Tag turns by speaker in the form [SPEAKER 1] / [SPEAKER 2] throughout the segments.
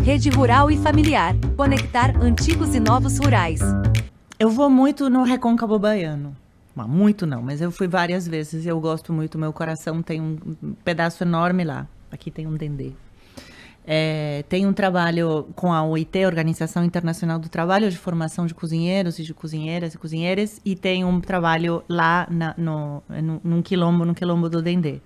[SPEAKER 1] Rede Rural e Familiar. Conectar antigos e novos rurais.
[SPEAKER 2] Eu vou muito no Recôncavo Baiano. Muito não, mas eu fui várias vezes e eu gosto muito. Meu coração tem um pedaço enorme lá. Aqui tem um dendê. Tem um trabalho com a OIT, Organização Internacional do Trabalho, de formação de cozinheiros e de cozinheiras e cozinheiras, e tem um trabalho lá num quilombo do Dendê.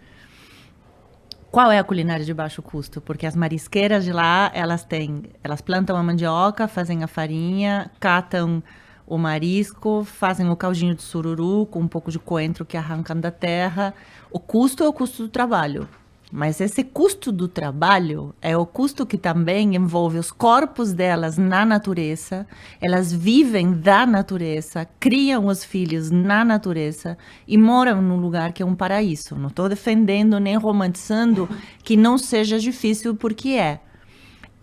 [SPEAKER 2] Qual é a culinária de baixo custo? Porque as marisqueiras de lá, elas plantam a mandioca, fazem a farinha, catam o marisco, fazem o caldinho de sururu com um pouco de coentro que arrancam da terra. O custo é o custo do trabalho. Mas esse custo do trabalho é o custo que também envolve os corpos delas na natureza. Elas vivem da natureza, criam os filhos na natureza e moram num lugar que é um paraíso. Não estou defendendo nem romantizando que não seja difícil, porque é.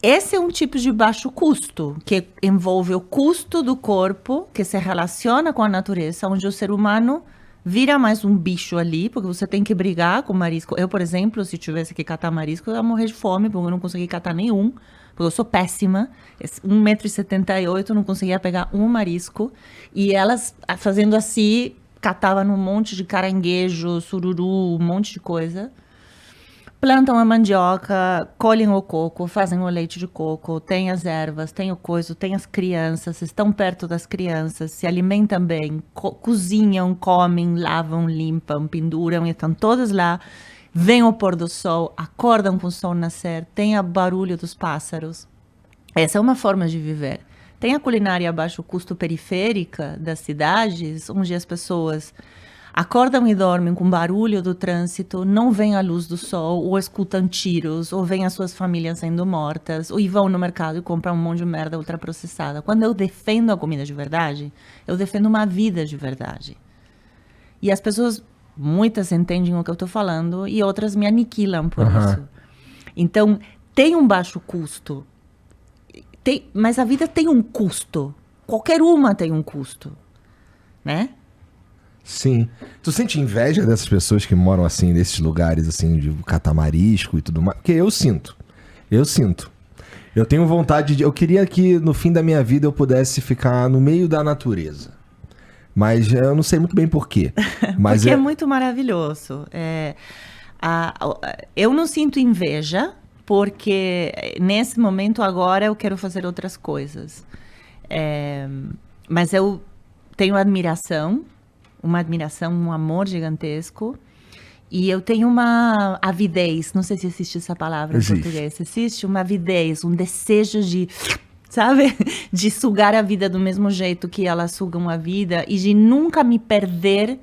[SPEAKER 2] Esse é um tipo de baixo custo, que envolve o custo do corpo, que se relaciona com a natureza, onde o ser humano vira mais um bicho ali, porque você tem que brigar com marisco. Eu, por exemplo, se tivesse que catar marisco, eu ia morrer de fome, porque eu não consegui catar nenhum, porque eu sou péssima. 1,78 m, não conseguia pegar um marisco. E elas, fazendo assim, catavam um monte de caranguejo, sururu, um monte de coisa. Plantam a mandioca, colhem o coco, fazem o leite de coco, tem as ervas, tem o coiso, tem as crianças, estão perto das crianças, se alimentam bem, cozinham, comem, lavam, limpam, penduram, e estão todas lá. Vem o pôr do sol, acordam com o sol nascer, tem o barulho dos pássaros. Essa é uma forma de viver. Tem a culinária a baixo custo periférica das cidades, onde as pessoas acordam e dormem com barulho do trânsito, não veem a luz do sol, ou escutam tiros, ou veem as suas famílias sendo mortas, ou vão no mercado e compram um monte de merda ultraprocessada. Quando eu defendo a comida de verdade, eu defendo uma vida de verdade. E as pessoas, muitas entendem o que eu estou falando, e outras me aniquilam por isso. Então, tem um baixo custo, mas a vida tem um custo. Qualquer uma tem um custo, né?
[SPEAKER 3] Sim. Tu sente inveja dessas pessoas que moram assim, nesses lugares assim, de catamarisco e tudo mais? Porque eu sinto. Eu tenho vontade de... Eu queria que no fim da minha vida eu pudesse ficar no meio da natureza. Mas eu não sei muito bem por quê. Mas
[SPEAKER 2] porque é muito maravilhoso. Eu não sinto inveja, porque nesse momento agora eu quero fazer outras coisas. Mas eu tenho admiração, um amor gigantesco, e eu tenho uma avidez, não sei se existe essa palavra em português, existe uma avidez, um desejo de, sabe, de sugar a vida do mesmo jeito que elas sugam a vida, e de nunca me perder,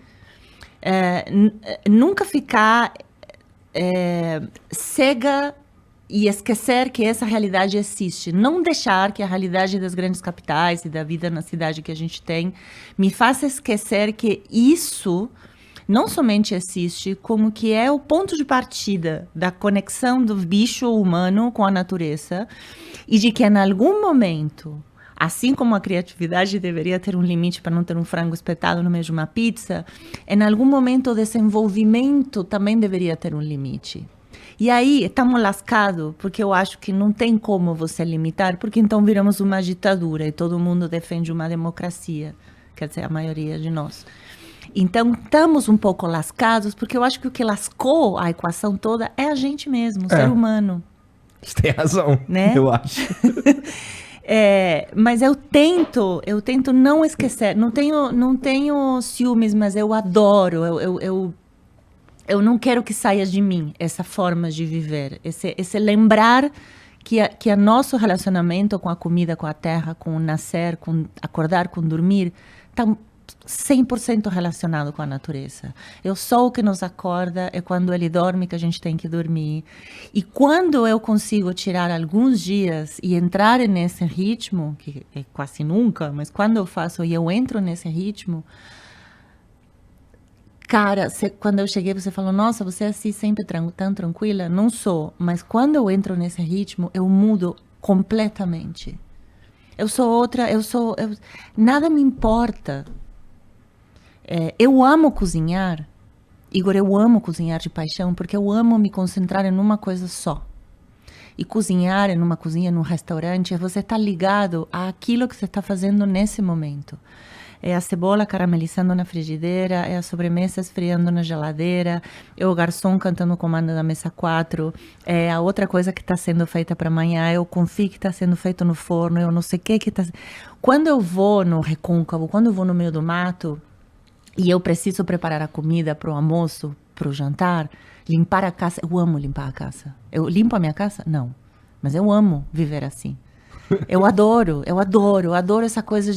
[SPEAKER 2] nunca ficar cega e esquecer que essa realidade existe. Não deixar que a realidade das grandes capitais e da vida na cidade que a gente tem me faça esquecer que isso não somente existe, como que é o ponto de partida da conexão do bicho humano com a natureza, e de que em algum momento, assim como a criatividade deveria ter um limite para não ter um frango espetado no meio de uma pizza, em algum momento o desenvolvimento também deveria ter um limite. E aí, estamos lascados, porque eu acho que não tem como você limitar, porque então viramos uma ditadura e todo mundo defende uma democracia, quer dizer, a maioria de nós. Então, estamos um pouco lascados, porque eu acho que o que lascou a equação toda é a gente mesmo, o ser humano.
[SPEAKER 3] Você tem razão, né? Eu acho.
[SPEAKER 2] Mas eu tento não esquecer, não tenho ciúmes, mas eu adoro, eu não quero que saia de mim essa forma de viver, esse lembrar que o nosso relacionamento com a comida, com a terra, com o nascer, com acordar, com dormir, está 100% relacionado com a natureza. O sol que nos acorda é quando ele dorme que a gente tem que dormir. E quando eu consigo tirar alguns dias e entrar nesse ritmo, que é quase nunca, mas quando eu faço e eu entro nesse ritmo, cara, quando eu cheguei, você falou, nossa, você é assim sempre tão tranquila? Não sou, mas quando eu entro nesse ritmo, eu mudo completamente. Eu sou outra, nada me importa. Eu amo cozinhar, Igor, eu amo cozinhar de paixão, porque eu amo me concentrar em uma coisa só. E cozinhar em uma cozinha, num restaurante, é você estar ligado àquilo que você está fazendo nesse momento. É a cebola caramelizando na frigideira, é a sobremesa esfriando na geladeira, é o garçom cantando o comando da mesa 4, é a outra coisa que está sendo feita para amanhã, é o confit que está sendo feito no forno, é o não sei o que está... Quando eu vou no Recôncavo, quando eu vou no meio do mato, e eu preciso preparar a comida para o almoço, para o jantar, limpar a casa, eu amo limpar a casa. Eu limpo a minha casa? Não. Mas eu amo viver assim. Eu adoro essa coisa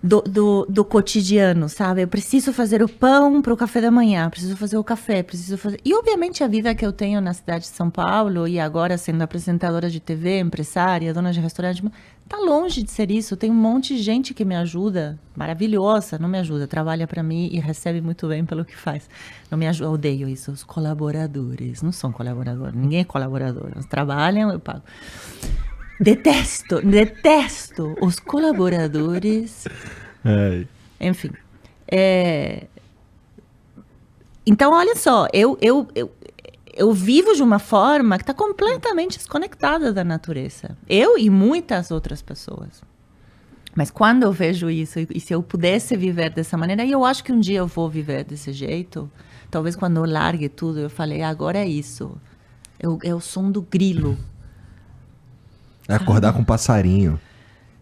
[SPEAKER 2] do cotidiano, sabe? Eu preciso fazer o pão para o café da manhã, preciso fazer o café, preciso fazer... E, obviamente, a vida que eu tenho na cidade de São Paulo, e agora sendo apresentadora de TV, empresária, dona de restaurante, tá longe de ser isso. Tem um monte de gente que me ajuda, maravilhosa, não me ajuda, trabalha para mim e recebe muito bem pelo que faz. Não me ajuda, eu odeio isso, os colaboradores, não são colaboradores, ninguém é colaborador, eles trabalham, eu pago. Detesto os colaboradores.
[SPEAKER 3] É.
[SPEAKER 2] Enfim. Então, olha só, eu vivo de uma forma que está completamente desconectada da natureza. Eu e muitas outras pessoas. Mas quando eu vejo isso, e se eu pudesse viver dessa maneira, e eu acho que um dia eu vou viver desse jeito, talvez quando eu largue tudo, eu falei, agora é isso. É o som do grilo.
[SPEAKER 3] É acordar com um passarinho.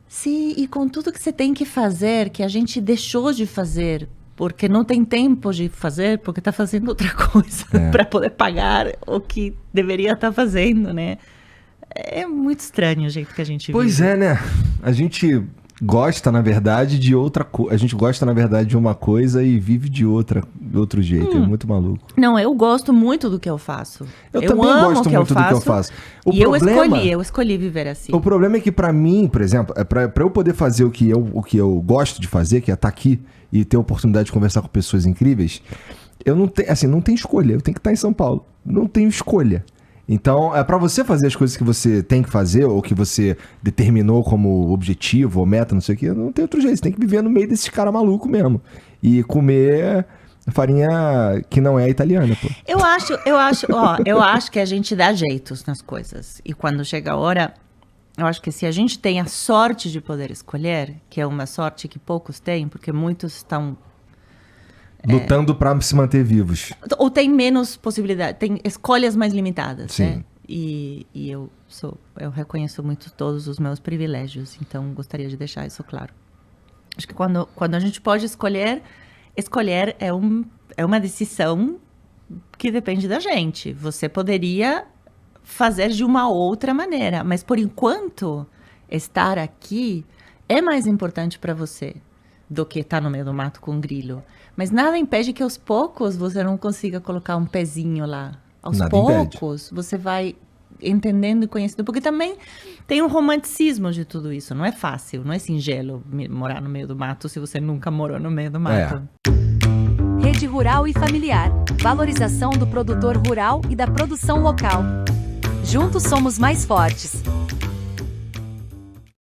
[SPEAKER 2] Sim, e com tudo que você tem que fazer, que a gente deixou de fazer, porque não tem tempo de fazer, porque está fazendo outra coisa para poder pagar o que deveria estar fazendo, né? É muito estranho o jeito que a gente vive.
[SPEAKER 3] Pois é, né? A gente gosta, na verdade, de outra coisa. A gente gosta, na verdade, de uma coisa e vive de outro jeito. É muito maluco.
[SPEAKER 2] Não, eu gosto muito do que eu faço.
[SPEAKER 3] Eu também
[SPEAKER 2] amo
[SPEAKER 3] gosto muito do que eu faço.
[SPEAKER 2] Eu escolhi viver assim.
[SPEAKER 3] O problema é que, pra mim, por exemplo, pra eu poder fazer o que eu gosto de fazer, que é estar aqui e ter a oportunidade de conversar com pessoas incríveis, eu não tenho, assim, não tenho escolha. Eu tenho que estar em São Paulo. Não tenho escolha. Então, para você fazer as coisas que você tem que fazer, ou que você determinou como objetivo ou meta, não sei o quê, não tem outro jeito. Você tem que viver no meio desses caras malucos mesmo. E comer farinha que não é italiana, pô.
[SPEAKER 2] Eu acho que a gente dá jeitos nas coisas. E quando chega a hora, eu acho que se a gente tem a sorte de poder escolher, que é uma sorte que poucos têm, porque muitos estão...
[SPEAKER 3] lutando para se manter vivos.
[SPEAKER 2] Ou tem menos possibilidade, tem escolhas mais limitadas,
[SPEAKER 3] sim,
[SPEAKER 2] né? E eu reconheço muito todos os meus privilégios, então gostaria de deixar isso claro. Acho que quando a gente pode escolher é uma decisão que depende da gente. Você poderia fazer de uma outra maneira, mas por enquanto, estar aqui é mais importante para você do que estar no meio do mato com um grilo. Mas nada impede que aos poucos você não consiga colocar um pezinho lá. Aos poucos você vai entendendo e conhecendo. Porque também tem um romanticismo de tudo isso. Não é fácil, não é singelo morar no meio do mato se você nunca morou no meio do mato.
[SPEAKER 1] Rede Rural e Familiar. Valorização do produtor rural e da produção local. Juntos somos mais fortes.